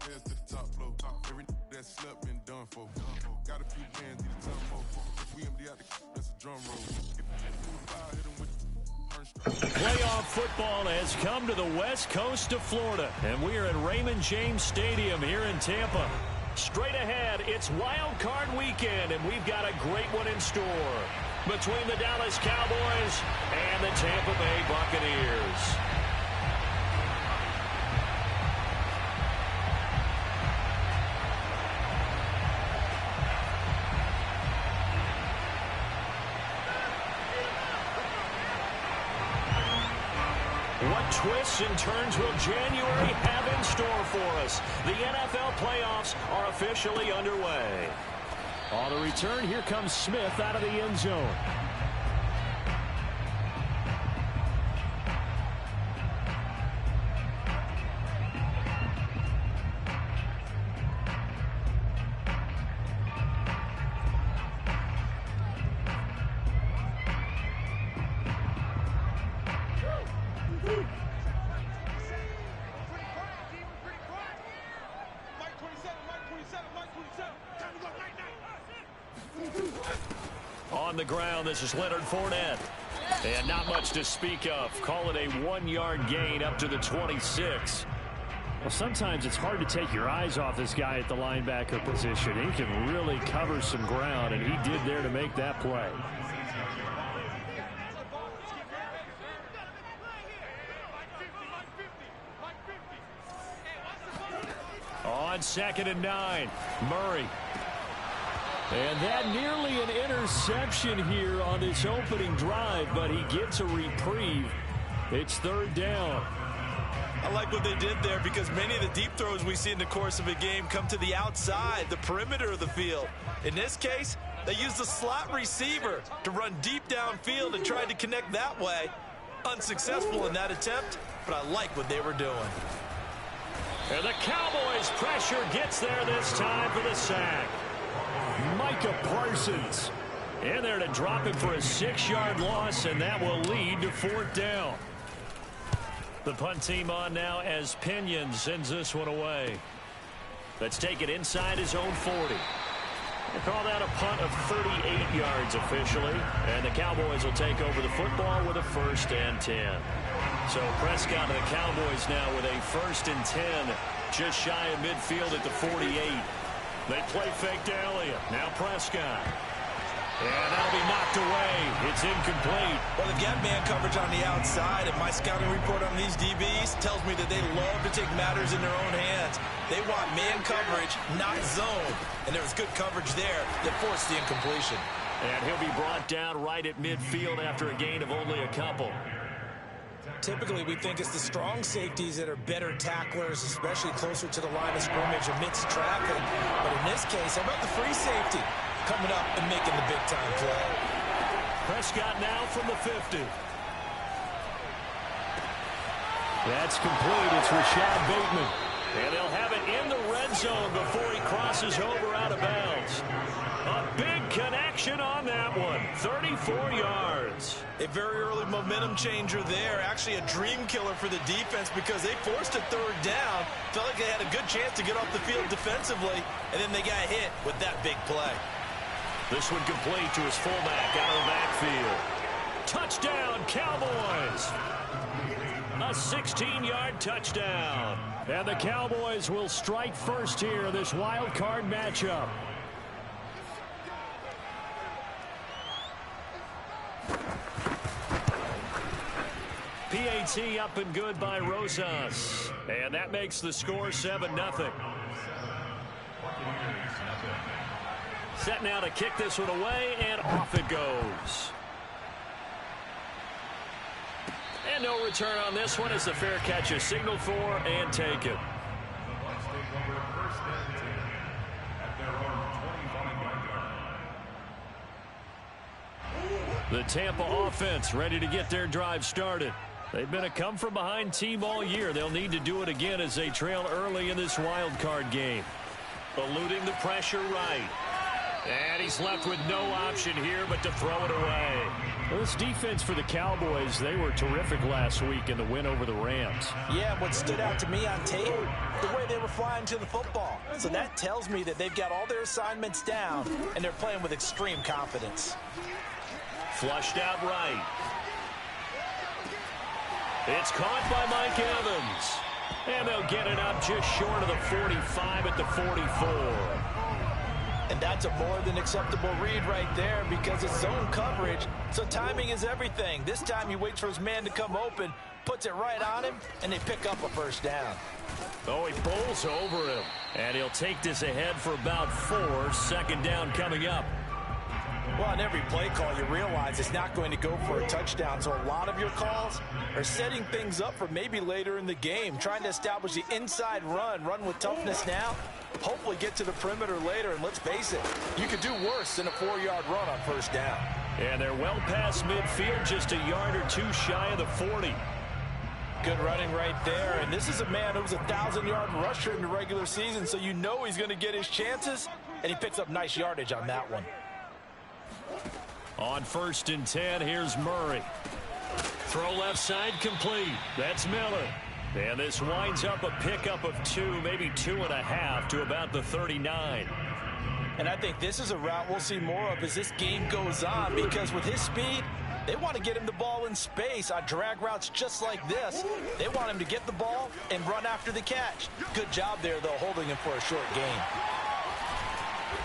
stairs to the top floor. Every that slept been done for. Got a few bands, need a ton more. If we empty out the that's a drum roll. Playoff football has come to the west coast of Florida, and we are at Raymond James Stadium here in Tampa. Straight ahead, it's Wild Card Weekend, and we've got a great one in store between the Dallas Cowboys and the Tampa Bay Buccaneers. What twists and turns will January have in store for us? The NFL playoffs are officially underway. On the return, here comes Smith out of the end zone. On the ground, this is Leonard Fournette. And not much to speak of. Call it a 1-yard gain up to the 26. Well, sometimes it's hard to take your eyes off this guy at the linebacker position. He can really cover some ground, and he did there to make that play. On 2nd and 9, Murray. And that nearly an interception here on this opening drive, but he gets a reprieve. It's 3rd down. I like what they did there because many of the deep throws we see in the course of a game come to the outside, the perimeter of the field. In this case, they used the slot receiver to run deep downfield and tried to connect that way. Unsuccessful in that attempt, but I like what they were doing. And the Cowboys' pressure gets there this time for the sack. Micah Parsons in there to drop him for a 6-yard loss, and that will lead to 4th down. The punt team on now as Pinion sends this one away. Let's take it inside his own 40. They call that a punt of 38 yards officially, and the Cowboys will take over the football with a 1st and 10. So Prescott and the Cowboys now with a 1st and 10, just shy of midfield at the 48. They play fake to Elliott. Now Prescott. And that'll be knocked away. It's incomplete. Well, they've got man coverage on the outside, and my scouting report on these DBs tells me that they love to take matters in their own hands. They want man coverage, not zone. And there was good coverage there that forced the incompletion. And he'll be brought down right at midfield after a gain of only a couple. Typically, we think it's the strong safeties that are better tacklers, especially closer to the line of scrimmage amidst traffic. But in this case, how about the free safety coming up and making the big-time play? Prescott now from the 50. That's complete. It's Rashad Bateman. And they'll have it in the red zone before he crosses over out of bounds. A big connection on that one. 34 yards. A very early momentum changer there. Actually a dream killer for the defense because they forced a 3rd down. Felt like they had a good chance to get off the field defensively, and then they got hit with that big play. This one complete to his fullback out of the backfield. Touchdown, Cowboys. A 16-yard touchdown. And the Cowboys will strike first here in this wild card matchup. PAT up and good by Rosas. And that makes the score 7-0. Set now to kick this one away, and off it goes. And no return on this one as the fair catch is signaled for and taken. The Tampa offense ready to get their drive started. They've been a come-from-behind team all year. They'll need to do it again as they trail early in this wild card game. Eluding the pressure right. And he's left with no option here but to throw it away. Well, this defense for the Cowboys, they were terrific last week in the win over the Rams. Yeah, what stood out to me on tape, the way they were flying to the football. So that tells me that they've got all their assignments down, and they're playing with extreme confidence. Flushed out right. It's caught by Mike Evans. And they'll get it up just short of the 45 at the 44. And that's a more than acceptable read right there because it's zone coverage, so timing is everything. This time he waits for his man to come open, puts it right on him, and they pick up a first down. Oh, he bowls over him. And he'll take this ahead for about 4. Second down coming up. Well, on every play call, you realize it's not going to go for a touchdown, so a lot of your calls are setting things up for maybe later in the game, trying to establish the inside run with toughness now, hopefully get to the perimeter later, and let's face it, you could do worse than a 4-yard run on first down. And they're well past midfield, just a yard or two shy of the 40. Good running right there, and this is a man who was a 1,000-yard rusher in the regular season, so you know he's going to get his chances, and he picks up nice yardage on that one. On 1st and 10, here's Murray. Throw left side complete. That's Miller. And this winds up a pickup of 2, maybe 2.5 to about the 39. And I think this is a route we'll see more of as this game goes on because with his speed, they want to get him the ball in space on drag routes just like this. They want him to get the ball and run after the catch. Good job there, though, holding him for a short gain.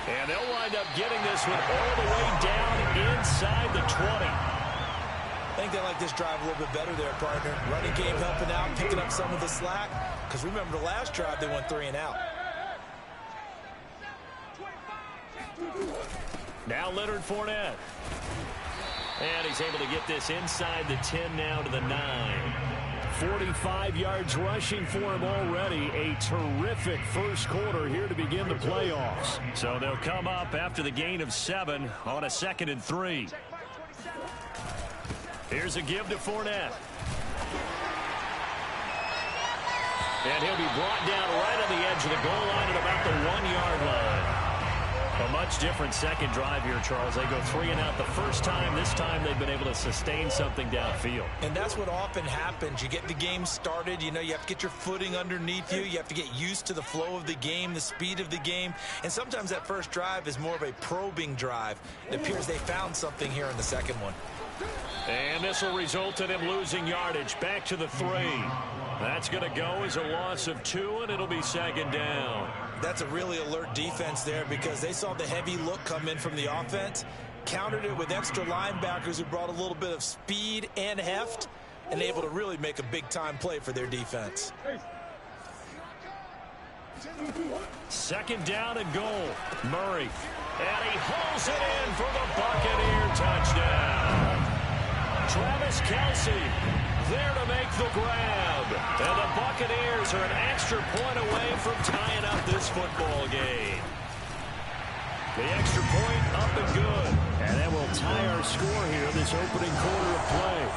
And they'll wind up getting this one all the way down inside the 20. I think they like this drive a little bit better there, partner. Running game helping out, picking up some of the slack. Because remember the last drive, they went 3 and out. Now Leonard Fournette. And he's able to get this inside the 10 now to the 9. 45 yards rushing for him already. A terrific first quarter here to begin the playoffs. So they'll come up after the gain of 7 on a 2nd and 3. Here's a give to Fournette. And he'll be brought down right on the edge of the goal line at about the 1-yard line. A much different second drive here, Charles. They go 3 and out the first time. This time they've been able to sustain something downfield. And that's what often happens. You get the game started. You know, you have to get your footing underneath you. You have to get used to the flow of the game, the speed of the game. And sometimes that first drive is more of a probing drive. It appears they found something here in the second one. And this will result in him losing yardage. Back to the 3. That's going to go as a loss of 2, and it'll be 2nd down. That's a really alert defense there because they saw the heavy look come in from the offense, countered it with extra linebackers who brought a little bit of speed and heft, and able to really make a big-time play for their defense. 2nd down and goal. Murray. And he hauls it in for the Buccaneer touchdown. Travis Kelce there to make the grab. And the Buccaneers are an extra point away from tying up this football game. The extra point up and good. And that will tie our score here this opening quarter of play.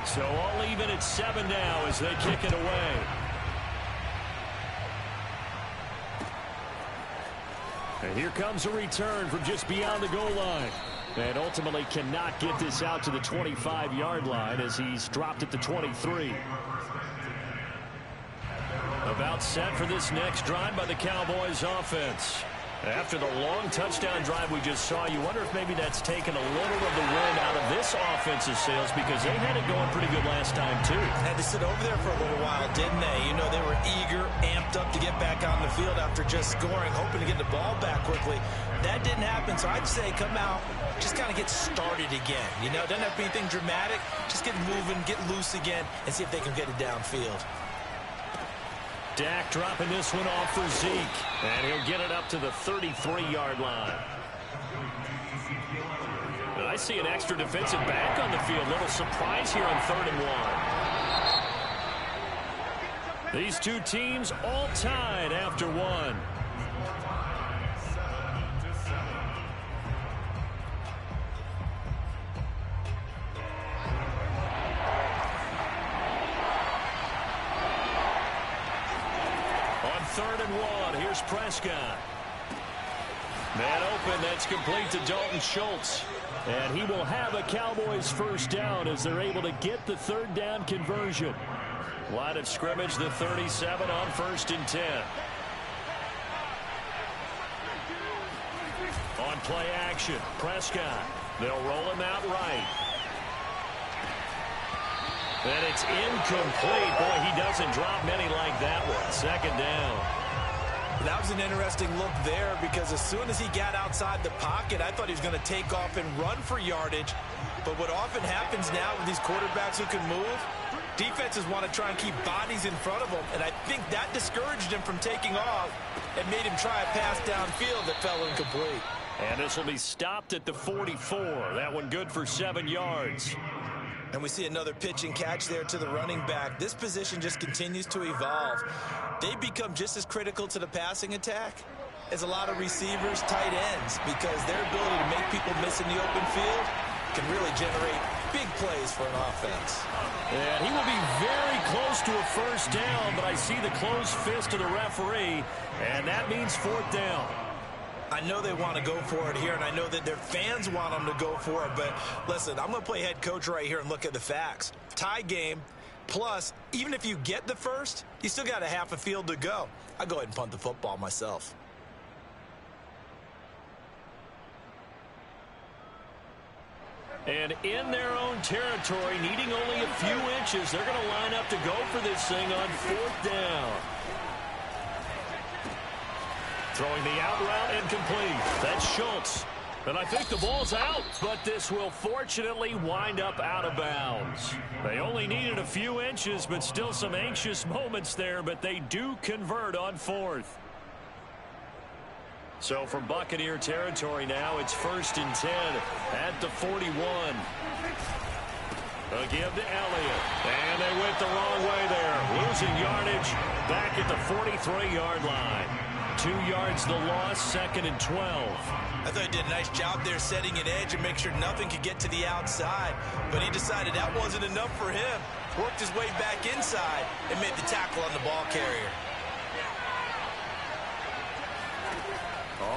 So all even at 7 now as they kick it away. And here comes a return from just beyond the goal line. And ultimately cannot get this out to the 25-yard line as he's dropped at the 23. About set for this next drive by the Cowboys offense. After the long touchdown drive we just saw, you wonder if maybe that's taken a little of the wind out of this offensive sails because they had it going pretty good last time, too. Had to sit over there for a little while, didn't they? You know, they were eager, amped up to get back on the field after just scoring, hoping to get the ball back quickly. That didn't happen, so I'd say come out, just kind of get started again. You know, doesn't have to be anything dramatic. Just get moving, get loose again, and see if they can get it downfield. Dak dropping this one off for Zeke. And he'll get it up to the 33-yard line. And I see an extra defensive back on the field. Little surprise here on 3rd and 1. These two teams all tied after 1. 3rd and 1. Here's Prescott. Man open, that's complete to Dalton Schultz. And he will have a Cowboys first down as they're able to get the 3rd down conversion. Line of scrimmage, the 37 on 1st and 10. On play action, Prescott. They'll roll him out right. And it's incomplete. Boy, he doesn't drop many like that one. 2nd down. That was an interesting look there because as soon as he got outside the pocket, I thought he was going to take off and run for yardage. But what often happens now with these quarterbacks who can move, defenses want to try and keep bodies in front of them, and I think that discouraged him from taking off and made him try a pass downfield that fell incomplete. And this will be stopped at the 44. That one good for 7 yards. And we see another pitch and catch there to the running back. This position just continues to evolve. They become just as critical to the passing attack as a lot of receivers, tight ends, because their ability to make people miss in the open field can really generate big plays for an offense. And he will be very close to a first down, but I see the closed fist of the referee, and that means 4th down. I know they want to go for it here, and I know that their fans want them to go for it, but listen, I'm going to play head coach right here and look at the facts. Tie game, plus, even if you get the first, you still got a half a field to go. I'll go ahead and punt the football myself. And in their own territory, needing only a few inches, they're going to line up to go for this thing on 4th down. Throwing the out route incomplete. That's Schultz. And I think the ball's out, but this will fortunately wind up out of bounds. They only needed a few inches, but still some anxious moments there, but they do convert on 4th. So from Buccaneer territory now, it's 1st and 10 at the 41. A give to Elliott. And they went the wrong way there. Losing yardage back at the 43-yard line. 2 yards the loss, 2nd and 12. I thought he did a nice job there setting an edge and make sure nothing could get to the outside. But he decided that wasn't enough for him. Worked his way back inside and made the tackle on the ball carrier.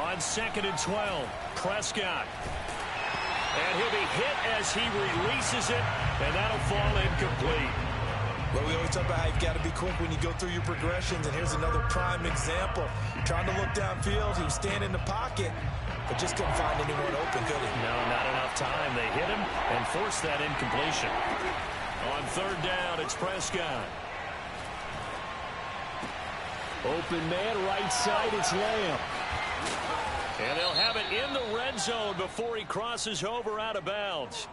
On 2nd and 12, Prescott. And he'll be hit as he releases it, and that'll fall incomplete. Well, we always talk about how you've got to be quick when you go through your progressions, and here's another prime example. Trying to look downfield, he was standing in the pocket, but just couldn't find anyone open, could he? No, not enough time. They hit him and forced that incompletion. On 3rd down, it's Prescott. Open man, right side, it's Lamb. And they'll have it in the red zone before he crosses over out of bounds.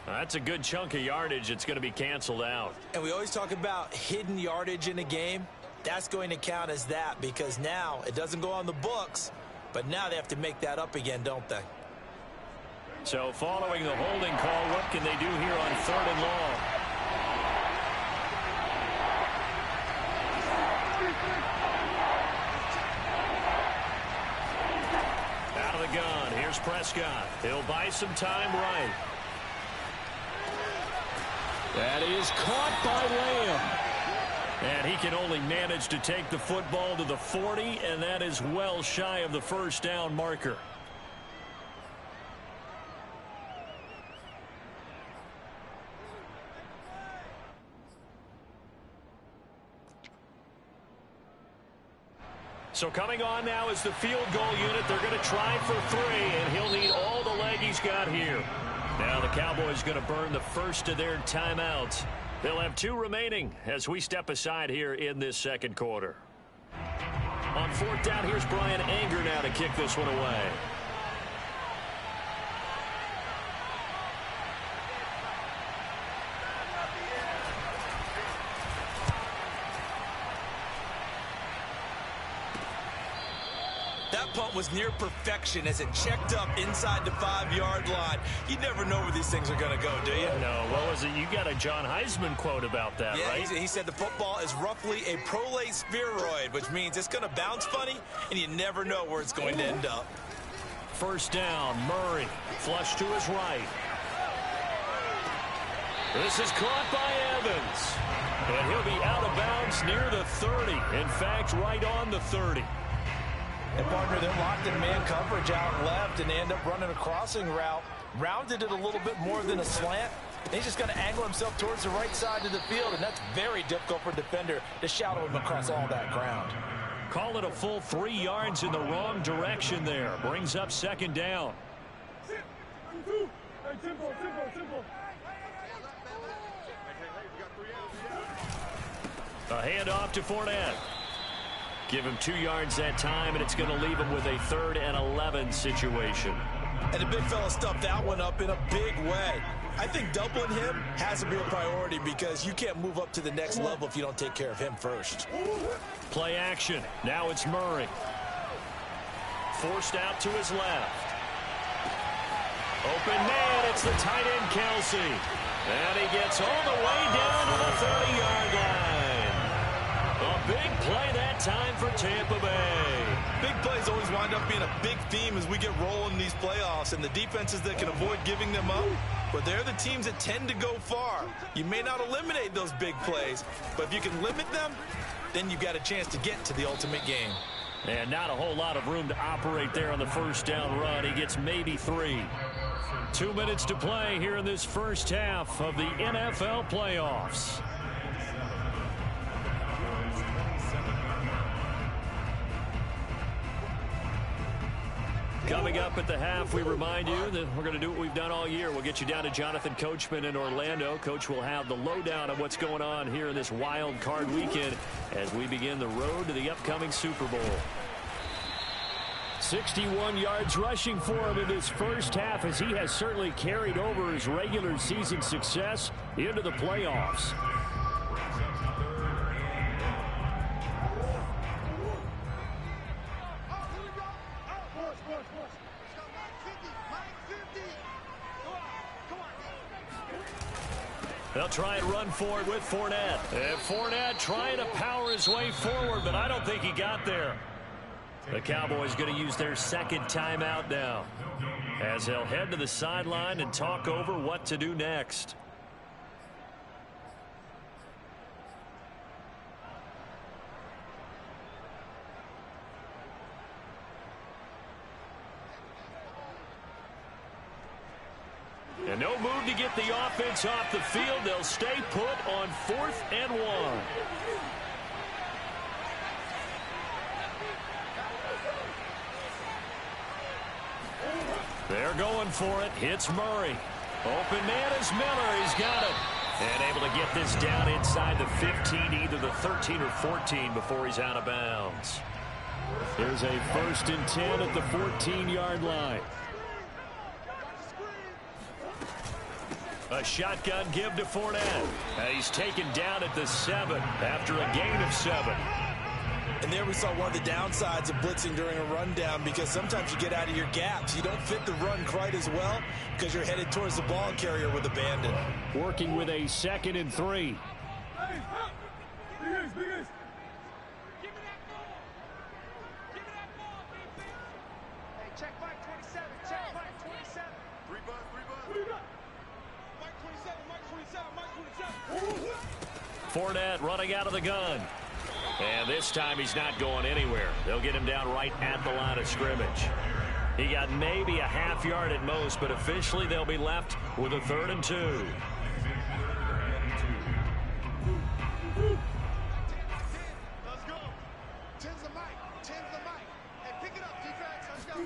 That's a good chunk of yardage. It's going to be canceled out. And we always talk about hidden yardage in a game. That's going to count as that because now it doesn't go on the books, but now they have to make that up again, don't they? So following the holding call, what can they do here on 3rd and long? Out of the gun. Here's Prescott. He'll buy some time right. That is caught by Lamb. And he can only manage to take the football to the 40, and that is well shy of the first down marker. So coming on now is the field goal unit. They're going to try for 3, and he'll need all the leg he's got here. Now the Cowboys going to burn the first of their timeouts. They'll have 2 remaining as we step aside here in this 2nd quarter. On 4th down, here's Brian Anger now to kick this one away. That punt was near perfection as it checked up inside the 5-yard line. You never know where these things are going to go, do you? No, what was it? You got a John Heisman quote about that, yeah, right? He said the football is roughly a prolate spheroid, which means it's going to bounce funny, and you never know where it's going to end up. 1st down, Murray, flush to his right. This is caught by Evans. And he'll be out of bounds near the 30. In fact, right on the 30. And, partner, they're locked in man coverage out left, and they end up running a crossing route. Rounded it a little bit more than a slant. He's just going to angle himself towards the right side of the field, and that's very difficult for a defender to shadow him across all that ground. Call it a full 3 yards in the wrong direction there. Brings up second down. A handoff to Fournette. Give him 2 yards that time, and it's going to leave him with a 3rd and 11 situation. And the big fella stuffed that one up in a big way. I think doubling him has to be a priority because you can't move up to the next level if you don't take care of him first. Play action. Now it's Murray. Forced out to his left. Open man. It's the tight end, Kelsey. And he gets all the way down to the 30-yard line. A big play that time for Tampa Bay. Big plays always wind up being a big theme as we get rolling in these playoffs, and the defenses that can avoid giving them up, but they're the teams that tend to go far. You may not eliminate those big plays, but if you can limit them, then you've got a chance to get to the ultimate game. And not a whole lot of room to operate there on the first down run. He gets maybe 3. 2 minutes to play here in this first half of the NFL playoffs. Coming up at the half, we remind you that we're going to do what we've done all year. We'll get you down to Jonathan Coachman in Orlando. Coach will have the lowdown on what's going on here in this wild card weekend as we begin the road to the upcoming Super Bowl. 61 yards rushing for him in this first half as he has certainly carried over his regular season success into the playoffs. They'll try and run for it with Fournette. And Fournette trying to power his way forward, but I don't think he got there. The Cowboys going to use their second timeout now as they'll head to the sideline and talk over what to do next. And no move to get the offense off the field. They'll stay put on 4th and 1. They're going for it. Hits Murray. Open man is Miller. He's got it. And able to get this down inside the 15, either the 13 or 14 before he's out of bounds. There's a 1st and 10 at the 14-yard line. A shotgun give to Fournette. He's taken down at the 7 after a gain of 7. And there we saw one of the downsides of blitzing during a rundown because sometimes you get out of your gaps. You don't fit the run quite as well because you're headed towards the ball carrier with abandon. Working with a 2nd and 3. Fournette running out of the gun. And this time he's not going anywhere. They'll get him down right at the line of scrimmage. He got maybe a half yard at most, but officially they'll be left with a 3rd and 2. Let's go. Tens the mic. Hey, pick it up, defense. Let's go.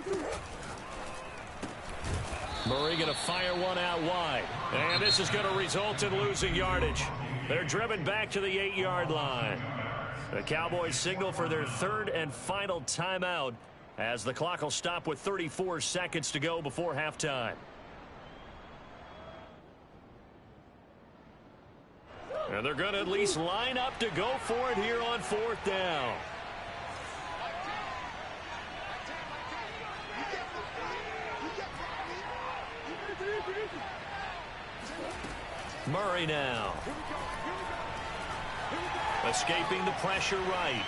Murray going to fire one out wide. And this is going to result in losing yardage. They're driven back to the 8-yard line. The Cowboys signal for their 3rd and final timeout as the clock will stop with 34 seconds to go before halftime. And they're going to at least line up to go for it here on 4th down. Murray now. Escaping the pressure right.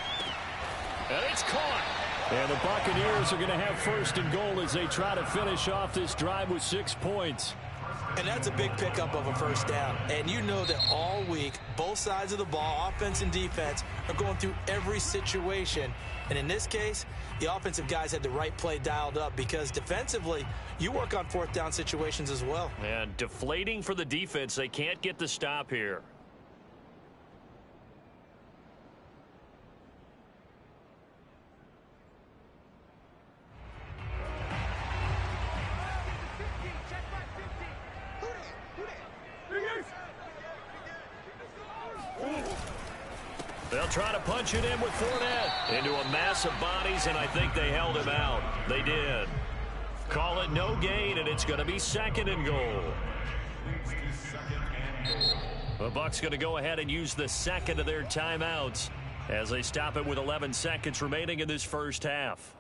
And it's caught. And the Buccaneers are going to have 1st and goal as they try to finish off this drive with 6 points. And that's a big pickup of a first down. And you know that all week, both sides of the ball, offense and defense, are going through every situation. And in this case, the offensive guys had the right play dialed up because defensively, you work on fourth down situations as well. And deflating for the defense. They can't get the stop here. They'll try to punch it in with Fournette into a mass of bodies, and I think they held him out. They did. Call it no gain, and it's going to be 2nd and goal. The Bucs going to go ahead and use the second of their timeouts as they stop it with 11 seconds remaining in this first half.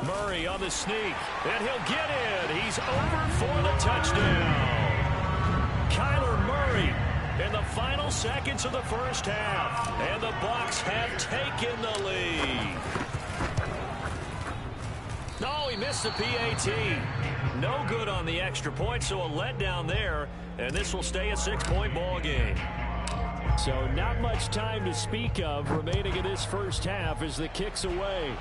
Murray on the sneak, and he'll get in. He's over for the touchdown. Kyler Murray in the final seconds of the first half, and the Bucs have taken the lead. No, he missed the PAT. No good on the extra point, so a letdown there, and this will stay a 6-point ball game. So not much time to speak of remaining in this first half as the kick's away.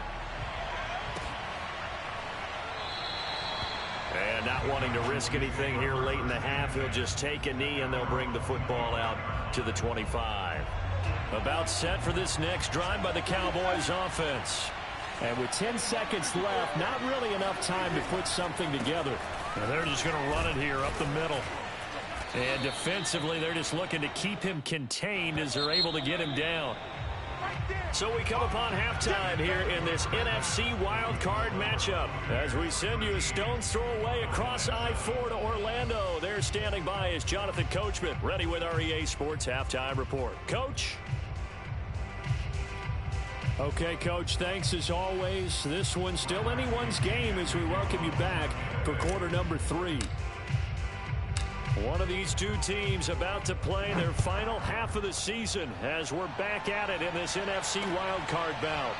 And not wanting to risk anything here late in the half, he'll just take a knee and they'll bring the football out to the 25. About set for this next drive by the Cowboys offense. And with 10 seconds left, not really enough time to put something together. And they're just going to run it here up the middle. And defensively, they're just looking to keep him contained as they're able to get him down. So we come upon halftime here in this NFC wild card matchup as we send you a stone's throw away across I-4 to Orlando. There standing by is Jonathan Coachman, ready with our EA Sports Halftime Report. Coach? Okay, Coach, thanks as always. This one's still anyone's game as we welcome you back for quarter number 3. One of these two teams about to play their final half of the season as we're back at it in this NFC wildcard bout.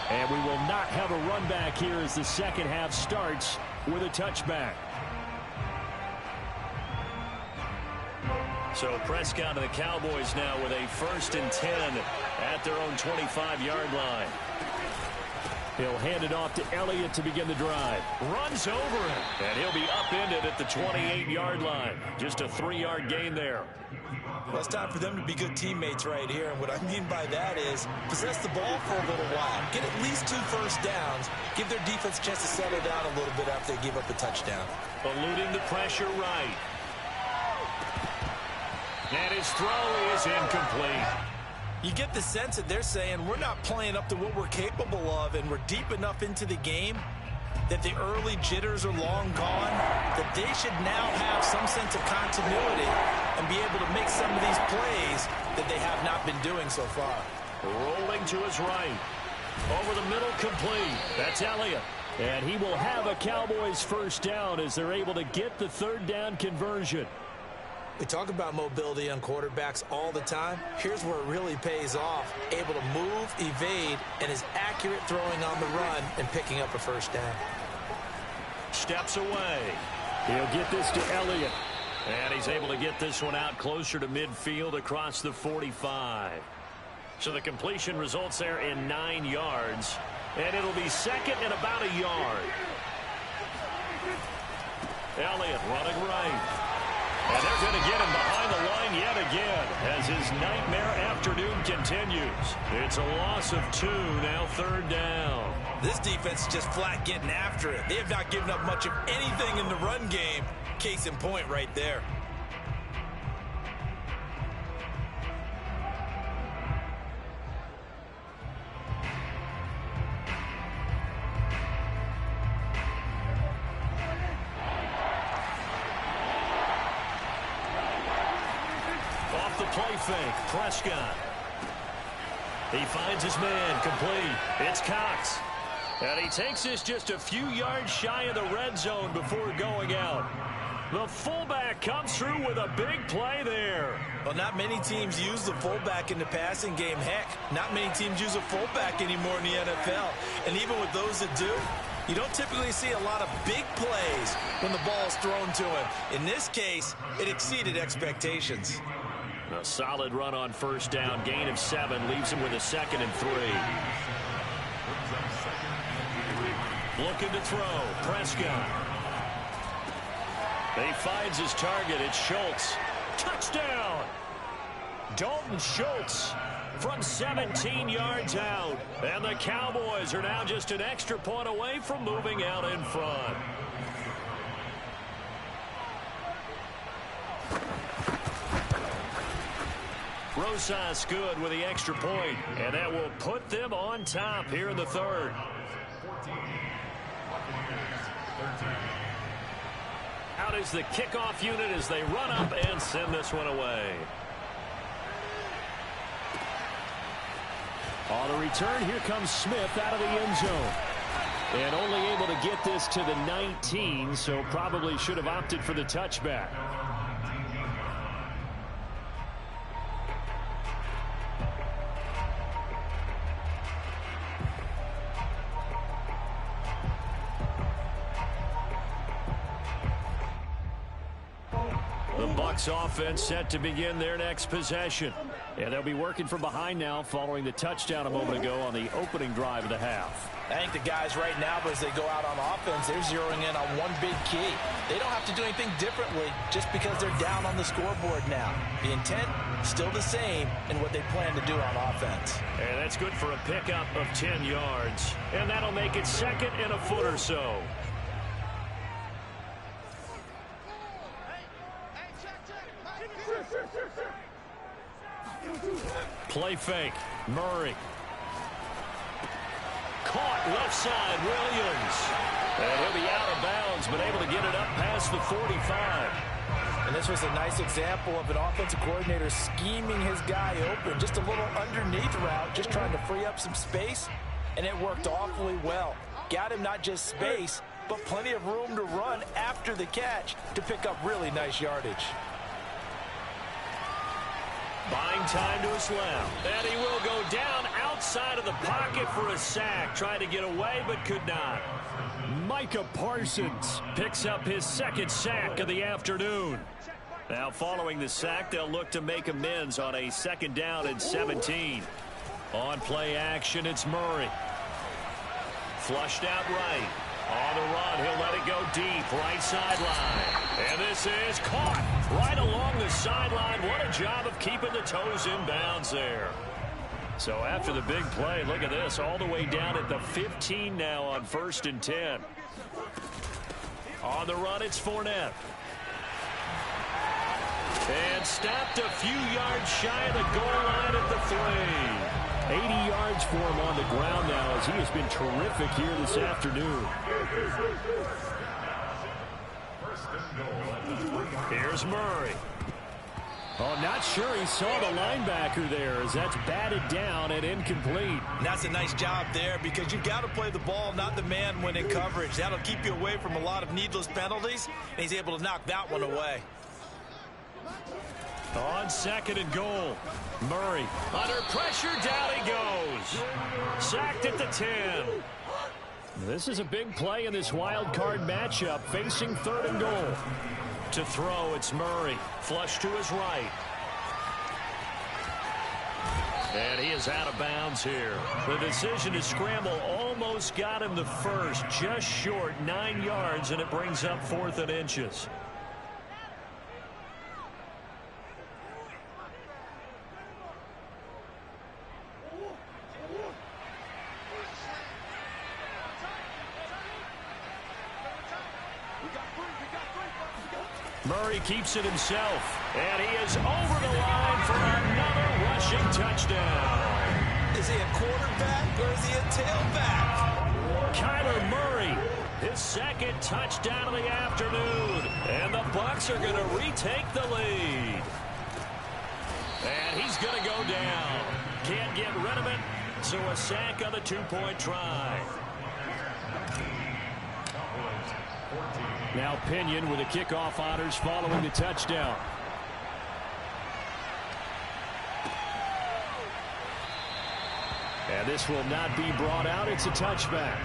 And we will not have a run back here as the second half starts with a touchback. So Prescott and the Cowboys now with a 1st and 10 at their own 25-yard line. He'll hand it off to Elliott to begin the drive. Runs over him, and he'll be upended at the 28-yard line. Just a 3-yard gain there. Well, it's time for them to be good teammates right here. And what I mean by that is possess the ball for a little while. Get at least 2 first downs. Give their defense a chance to settle down a little bit after they give up a touchdown. Eluding the pressure right. And his throw is incomplete. You get the sense that they're saying we're not playing up to what we're capable of, and we're deep enough into the game that the early jitters are long gone, that they should now have some sense of continuity and be able to make some of these plays that they have not been doing so far. Rolling to his right. Over the middle, complete. That's Elliott. And he will have a Cowboys first down as they're able to get the 3rd down conversion. We talk about mobility on quarterbacks all the time. Here's where it really pays off. Able to move, evade, and is accurate throwing on the run and picking up a first down. Steps away. He'll get this to Elliott. And he's able to get this one out closer to midfield across the 45. So the completion results there in 9 yards. And it'll be 2nd and about a yard. Elliott running right. And they're going to get him behind the line yet again as his nightmare afternoon continues. It's a loss of 2, now 3rd down. This defense is just flat getting after it. They have not given up much of anything in the run game. Case in point right there. Play fake, Prescott. He finds his man, complete. It's Cox. And he takes this just a few yards shy of the red zone before going out. The fullback comes through with a big play there. Well, not many teams use the fullback in the passing game. Heck, not many teams use a fullback anymore in the NFL. And even with those that do, you don't typically see a lot of big plays when the ball is thrown to him. In this case, it exceeded expectations. A solid run on first down. Gain of 7 leaves him with a 2nd and 3. Looking to throw. Prescott. He finds his target. It's Schultz. Touchdown! Dalton Schultz from 17 yards out. And the Cowboys are now just an extra point away from moving out in front. Rosas good with the extra point, and that will put them on top here in the 3rd. Out is the kickoff unit as they run up and send this one away. On the return, here comes Smith out of the end zone. And only able to get this to the 19, so probably should have opted for the touchback. The Bucs offense set to begin their next possession. And they'll be working from behind now following the touchdown a moment ago on the opening drive of the half. I think the guys right now, as they go out on offense, they're zeroing in on one big key. They don't have to do anything differently just because they're down on the scoreboard now. The intent, still the same in what they plan to do on offense. And that's good for a pickup of 10 yards. And that'll make it 2nd and a foot or so. Play fake. Murray. Caught left side. Williams. And he'll be out of bounds, but able to get it up past the 45. And this was a nice example of an offensive coordinator scheming his guy open. Just a little underneath route, just trying to free up some space. And it worked awfully well. Got him not just space, but plenty of room to run after the catch to pick up really nice yardage. Buying time to his left. And he will go down outside of the pocket for a sack. Tried to get away, but could not. Micah Parsons picks up his 2nd sack of the afternoon. Now following the sack, they'll look to make amends on a 2nd down and 17. On play action, it's Murray. Flushed out right. On the run, he'll let it go deep, right sideline. And this is caught right along the sideline. What a job of keeping the toes in bounds there. So after the big play, look at this, all the way down at the 15 now on 1st and 10. On the run, it's Fournette. And stopped a few yards shy of the goal line at the 3. 80 yards for him on the ground now as he has been terrific here this afternoon. Here's Murray. Oh, not sure he saw the linebacker there as that's batted down and incomplete. And that's a nice job there because you've got to play the ball, not the man when in coverage. That'll keep you away from a lot of needless penalties, and he's able to knock that one away. On 2nd and goal. Murray under pressure, down he goes. Sacked at the 10. This is a big play in this wild card matchup facing 3rd and goal. To throw, it's Murray. Flush to his right. And he is out of bounds here. The decision to scramble almost got him the 1st, just short 9 yards, and it brings up 4th and inches. Murray keeps it himself, and he is over the line for another rushing touchdown. Is he a quarterback or is he a tailback? Kyler Murray, his 2nd touchdown of the afternoon, and the Bucs are going to retake the lead. And he's going to go down. Can't get rid of it, so a sack on the 2-point try. Now Pinion with the kickoff honors following the touchdown. And this will not be brought out. It's a touchback.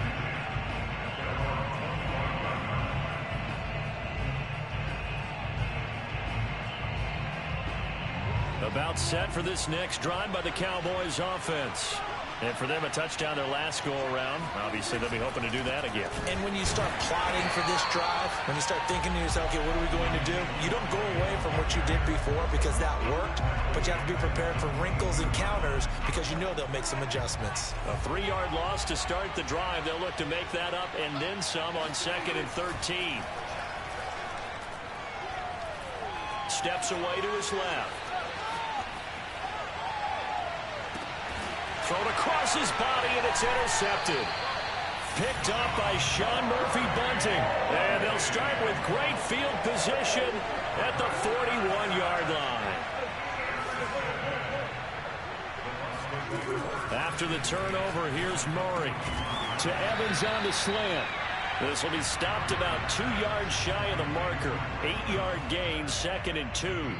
About set for this next drive by the Cowboys offense. And for them, a touchdown their last go-around. Obviously, they'll be hoping to do that again. And when you start plotting for this drive, when you start thinking to yourself, okay, what are we going to do? You don't go away from what you did before because that worked, but you have to be prepared for wrinkles and counters because you know they'll make some adjustments. A 3-yard loss to start the drive. They'll look to make that up and then some on 2nd and 13. Steps away to his left. Thrown across his body, and it's intercepted. Picked up by Sean Murphy-Bunting. And they'll start with great field position at the 41-yard line. After the turnover, here's Murray. To Evans on the slant. This will be stopped about 2 yards shy of the marker. 8-yard gain, 2nd and 2.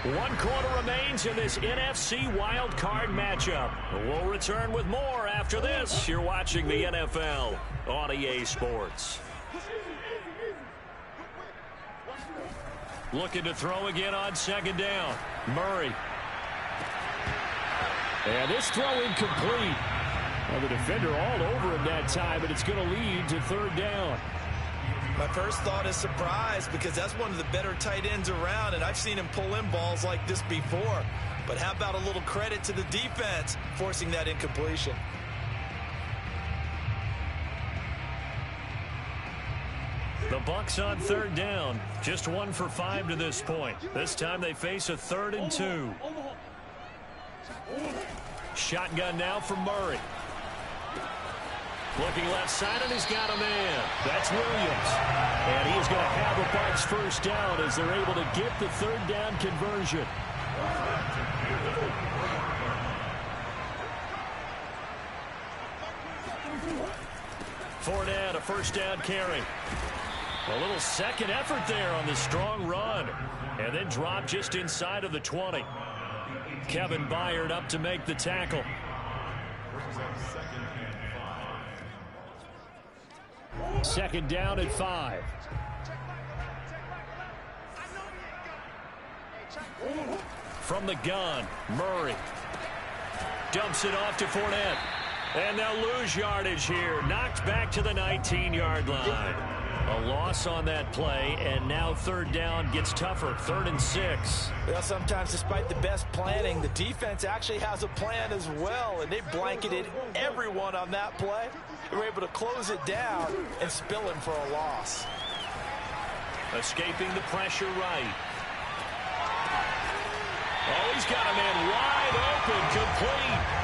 1 quarter remains in this NFC wild card matchup. We'll return with more after this. You're watching the NFL on EA Sports. Looking to throw again on 2nd down. Murray. And this throw incomplete. Well, the defender all over him that time, but it's going to lead to 3rd down. My first thought is surprise because that's one of the better tight ends around, and I've seen him pull in balls like this before. But how about a little credit to the defense forcing that incompletion? The Bucs on 3rd down. Just 1 for 5 to this point. This time they face a 3rd and 2. Shotgun now from Murray. Looking left side, and he's got a man. That's Williams. And he is going to have a Bucs first down as they're able to get the 3rd down conversion. Fournette, a first down carry. A little second effort there on the strong run. And then dropped just inside of the 20. Kevin Byard up to make the tackle. Second down at 5. From the gun, Murray. Dumps it off to Fournette. And they'll lose yardage here. Knocked back to the 19-yard line. A loss on that play, and now 3rd down gets tougher. 3rd and 6. Well, sometimes despite the best planning, the defense actually has a plan as well, and they blanketed everyone on that play. They were able to close it down and spill him for a loss. Escaping the pressure right. Oh, he's got a man wide open, complete.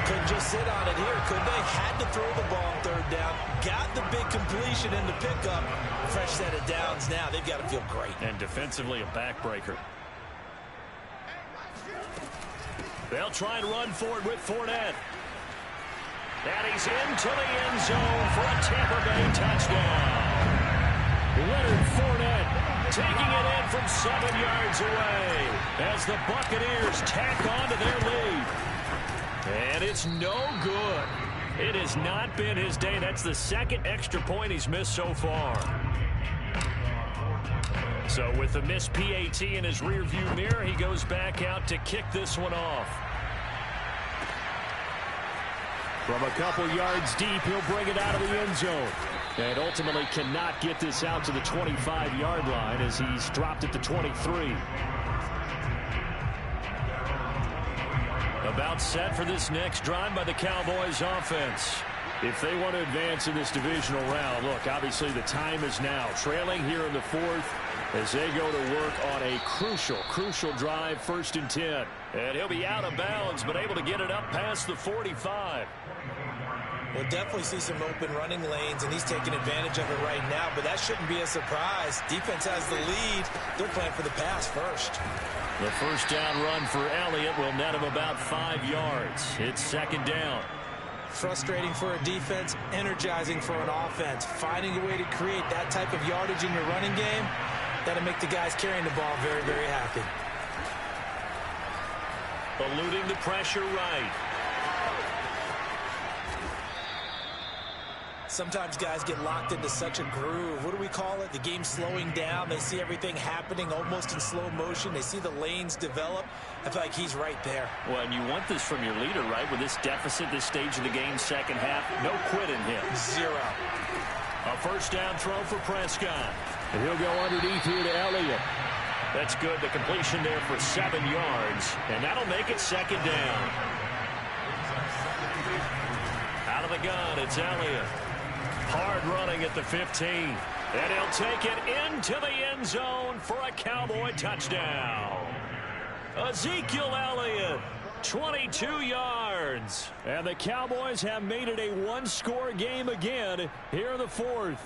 Couldn't just sit on it here, could they? Had to throw the ball on 3rd down. Got the big completion in the pickup. Fresh set of downs now. They've got to feel great. And defensively, a backbreaker. They'll try and run forward with Fournette. And he's into the end zone for a Tampa Bay touchdown. Leonard Fournette taking it in from 7 yards away as the Buccaneers tack on to their lead. And it's no good. It has not been his day. That's the 2nd extra point he's missed so far. So with the missed PAT in his rearview mirror, he goes back out to kick this one off. From a couple yards deep, he'll bring it out of the end zone. And ultimately cannot get this out to the 25-yard line as he's dropped at the 23. About set for this next drive by the Cowboys offense. If they want to advance in this divisional round, look, obviously the time is now. Trailing here in the 4th as they go to work on a crucial drive, 1st and 10. And he'll be out of bounds, but able to get it up past the 45. We'll definitely see some open running lanes, and he's taking advantage of it right now, but that shouldn't be a surprise. Defense has the lead. They're playing for the pass first. The first down run for Elliott will net him about 5 yards. It's 2nd down. Frustrating for a defense, energizing for an offense. Finding a way to create that type of yardage in your running game, that'll make the guys carrying the ball very, very happy. Eluding the pressure right. Sometimes guys get locked into such a groove. What do we call it? The game slowing down. They see everything happening almost in slow motion. They see the lanes develop. I feel like he's right there. Well, and you want this from your leader, right? With this deficit, this stage of the game, second half, no quit in him. Zero. A first down throw for Prescott. And he'll go underneath here to Elliott. That's good. The completion there for 7 yards. And that'll make it second down. Out of the gun, it's Elliott. Hard running at the 15. And he'll take it into the end zone for a Cowboy touchdown. Ezekiel Elliott, 22 yards. And the Cowboys have made it a one-score game again here in the fourth.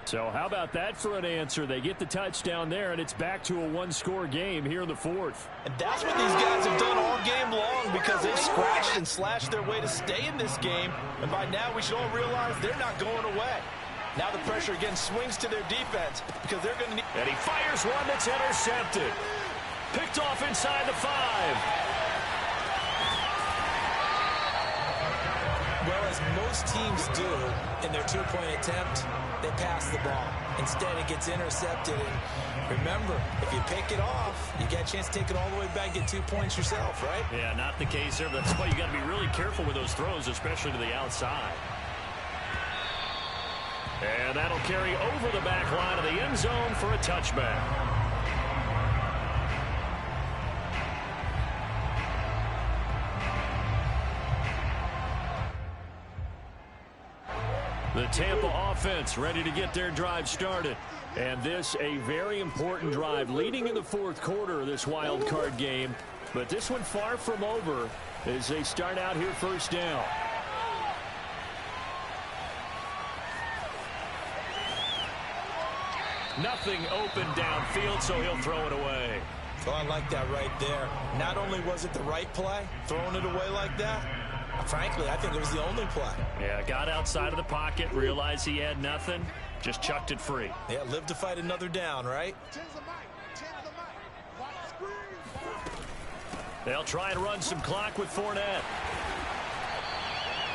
So how about that for an answer? They get the touchdown there, and it's back to a one-score game here in the fourth. And that's what these guys have done all game long, because they've scratched and slashed their way to stay in this game. And by now, we should all realize they're not going away. Now the pressure again swings to their defense, because they're going to need... And he fires one that's intercepted. Picked off inside the 5. Well, as most teams do in their two-point attempt, they pass the ball. Instead, it gets intercepted. And remember, if you pick it off, you get a chance to take it all the way back, get 2 points yourself, right? Yeah, not the case there. That's why you got to be really careful with those throws, especially to the outside. And that'll carry over the back line of the end zone for a touchback. The Tampa offense ready to get their drive started. And this a very important drive leading in the fourth quarter of this wild card game. But this one far from over as they start out here first down. Nothing open downfield, so he'll throw it away. Oh, I like that right there. Not only was it the right play, throwing it away like that, frankly, I think it was the only play. Yeah, got outside of the pocket, realized he had nothing, just chucked it free. Yeah, live to fight another down, right? They'll try and run some clock with Fournette.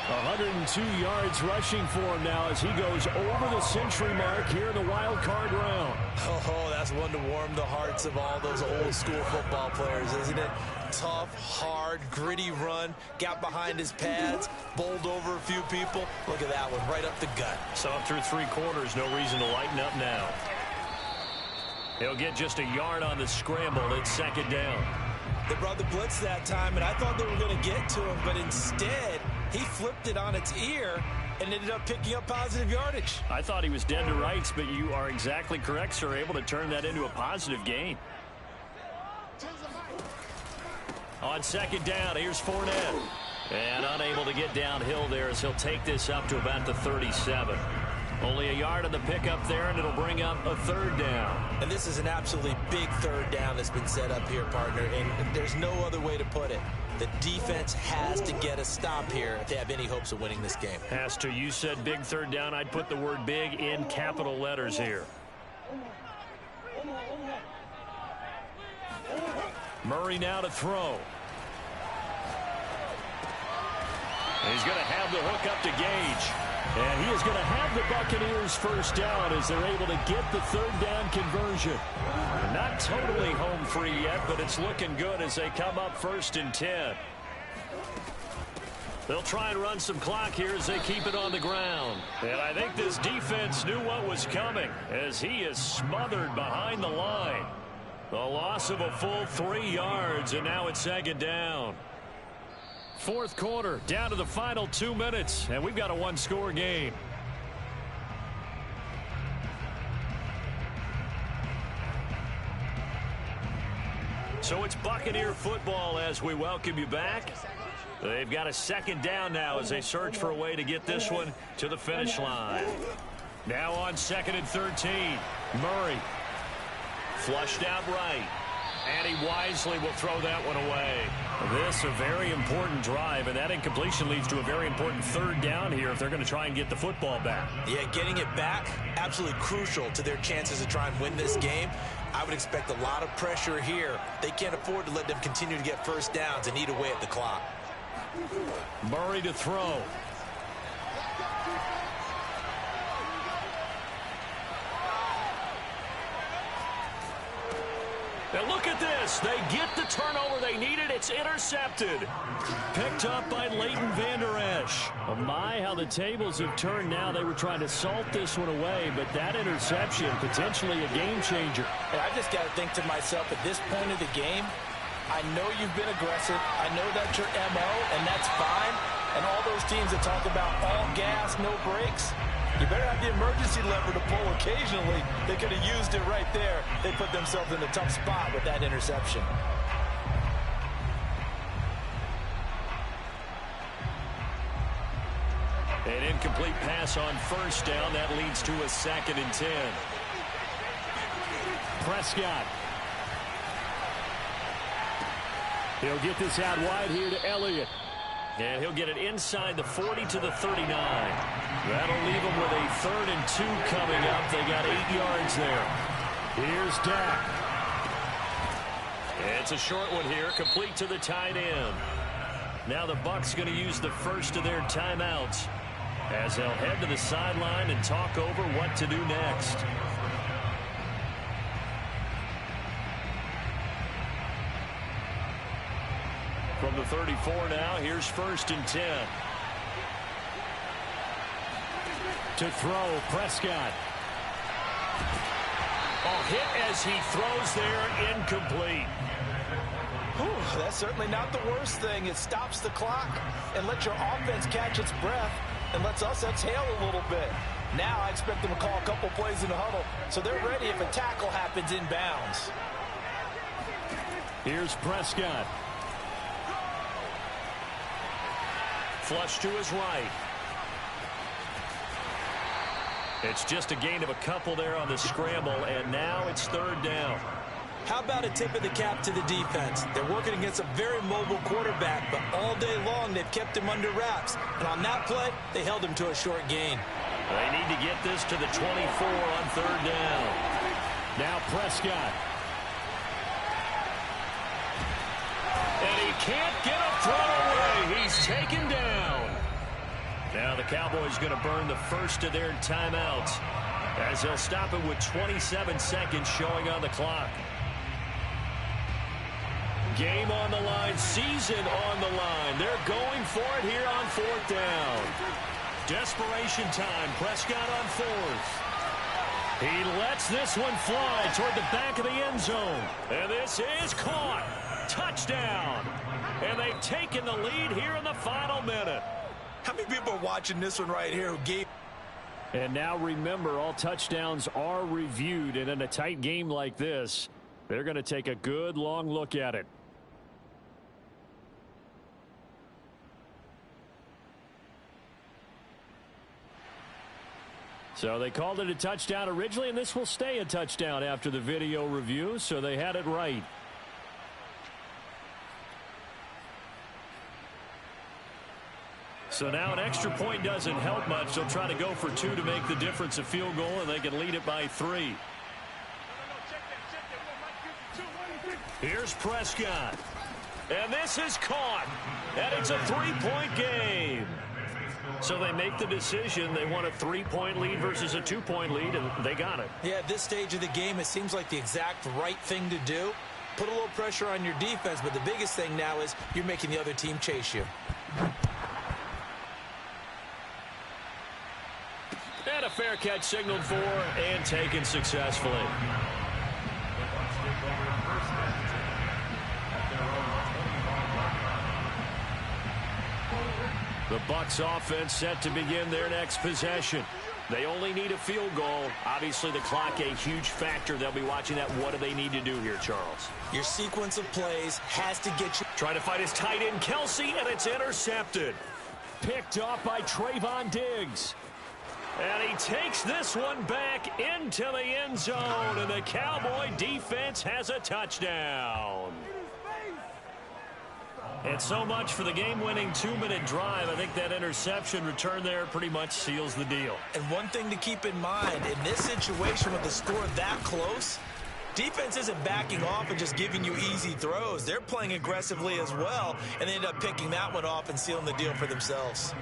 102 yards rushing for him now as he goes over the century mark here in the wild card round. Oh, that's one to warm the hearts of all those old school football players, isn't it? Tough, hard, gritty run, got behind his pads, bowled over a few people. Look at that one, right up the gut. So through 3 quarters, no reason to lighten up now. He'll get just a yard on the scramble. It's second down. They brought the blitz that time, and I thought they were going to get to him, but instead, he flipped it on its ear and ended up picking up positive yardage. I thought he was dead to rights, but you are exactly correct, sir, able to turn that into a positive gain. On second down, here's Fournette. And unable to get downhill there as he'll take this up to about the 37. Only a yard on the pickup there, and it'll bring up a third down. And this is an absolutely big third down that's been set up here, partner, and there's no other way to put it. The defense has to get a stop here if they have any hopes of winning this game. Has to. You said big third down. I'd put the word big in capital letters here. Murray now to throw. He's going to have the hook up to Gage. And he is going to have the Buccaneers first down as they're able to get the third down conversion. Not totally home free yet, but it's looking good as they come up first and 10. They'll try and run some clock here as they keep it on the ground. And I think this defense knew what was coming as he is smothered behind the line. The loss of a full 3 yards, and now it's second down. Fourth quarter, down to the final 2 minutes, and we've got a one-score game. So it's Buccaneer football as we welcome you back. They've got a second down now as they search for a way to get this one to the finish line. Now on second and 13, Murray. Flushed out right. And he wisely will throw that one away. This a very important drive, and that incompletion leads to a very important third down here if they're going to try and get the football back. Yeah, getting it back, absolutely crucial to their chances to try and win this game. I would expect a lot of pressure here. They can't afford to let them continue to get first downs and eat away at the clock. Murray to throw. And look at this. They get the turnover they needed. It's intercepted. Picked up by Leighton Vander Esch. Oh my, how the tables have turned now. They were trying to salt this one away, but that interception, potentially a game changer. And I just got to think to myself, at this point of the game, I know you've been aggressive. I know that's your MO, and that's fine. And all those teams that talk about all gas, no brakes, you better have the emergency lever to pull occasionally. They could have used it right there. They put themselves in a tough spot with that interception. An incomplete pass on first down. That leads to a 2nd and 10. Prescott. He'll get this out wide here to Elliott. And he'll get it inside the 40 to the 39. That'll leave him with a 3rd and 2 coming up. They got 8 yards there. Here's Dak. It's a short one here, complete to the tight end. Now the Bucs going to use the first of their timeouts as they'll head to the sideline and talk over what to do next. From the 34 now, here's 1st and 10. To throw, Prescott. Hit as he throws there, incomplete. Whew, that's certainly not the worst thing. It stops the clock and lets your offense catch its breath and lets us exhale a little bit. Now I expect them to call a couple plays in the huddle so they're ready if a tackle happens inbounds. Here's Prescott. Flush to his right. It's just a gain of a couple there on the scramble, and now it's 3rd down. How about a tip of the cap to the defense? They're working against a very mobile quarterback, but all day long they've kept him under wraps. And on that play, they held him to a short gain. They need to get this to the 24 on 3rd down. Now Prescott. And he can't get a throw away. He's taken down. Now the Cowboys going to burn the first of their timeouts as they'll stop it with 27 seconds showing on the clock. Game on the line, season on the line. They're going for it here on 4th down. Desperation time. Prescott on 4th. He lets this one fly toward the back of the end zone. And this is caught. Touchdown. And they've taken the lead here in the final minute. How many people are watching this one right here who gave... And now remember, all touchdowns are reviewed. And in a tight game like this, they're going to take a good long look at it. So they called it a touchdown originally, and this will stay a touchdown after the video review, so they had it right. So now an extra point doesn't help much. They'll try to go for 2 to make the difference a field goal, and they can lead it by 3. Here's Prescott. And this is caught. And it's a 3-point game. So they make the decision. They want a 3-point lead versus a 2-point lead, and they got it. Yeah, at this stage of the game, it seems like the exact right thing to do. Put a little pressure on your defense, but the biggest thing now is you're making the other team chase you. And a fair catch signaled for and taken successfully. The Bucs offense set to begin their next possession. They only need a field goal. Obviously, the clock a huge factor. They'll be watching that. What do they need to do here, Charles? Your sequence of plays has to get you... Trying to find his tight end, Kelsey, and it's intercepted. Picked off by Trayvon Diggs. And he takes this one back into the end zone, and the Cowboy defense has a touchdown. And so much for the game-winning 2-minute drive. I think that interception return there pretty much seals the deal. And one thing to keep in mind, in this situation with the score that close, defense isn't backing off and just giving you easy throws. They're playing aggressively as well, and they end up picking that one off and sealing the deal for themselves.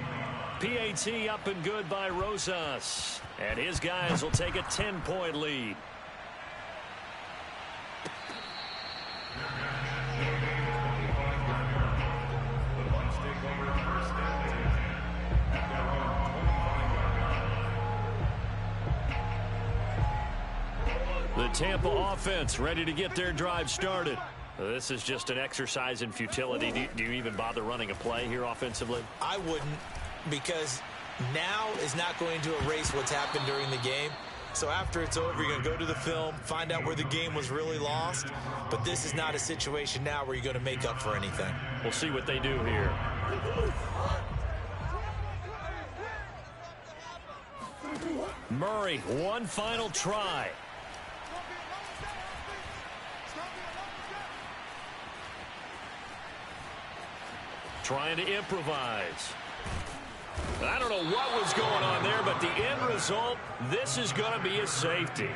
PAT up and good by Rosas. And his guys will take a 10-point lead. The Tampa offense ready to get their drive started. This is just an exercise in futility. Do you even bother running a play here offensively? I wouldn't, because now is not going to erase what's happened during the game. So after it's over, you're going to go to the film, find out where the game was really lost. But this is not a situation now where you're going to make up for anything. We'll see what they do here. Murray, one final try. Trying to improvise. I don't know what was going on there, but the end result, this is going to be a safety.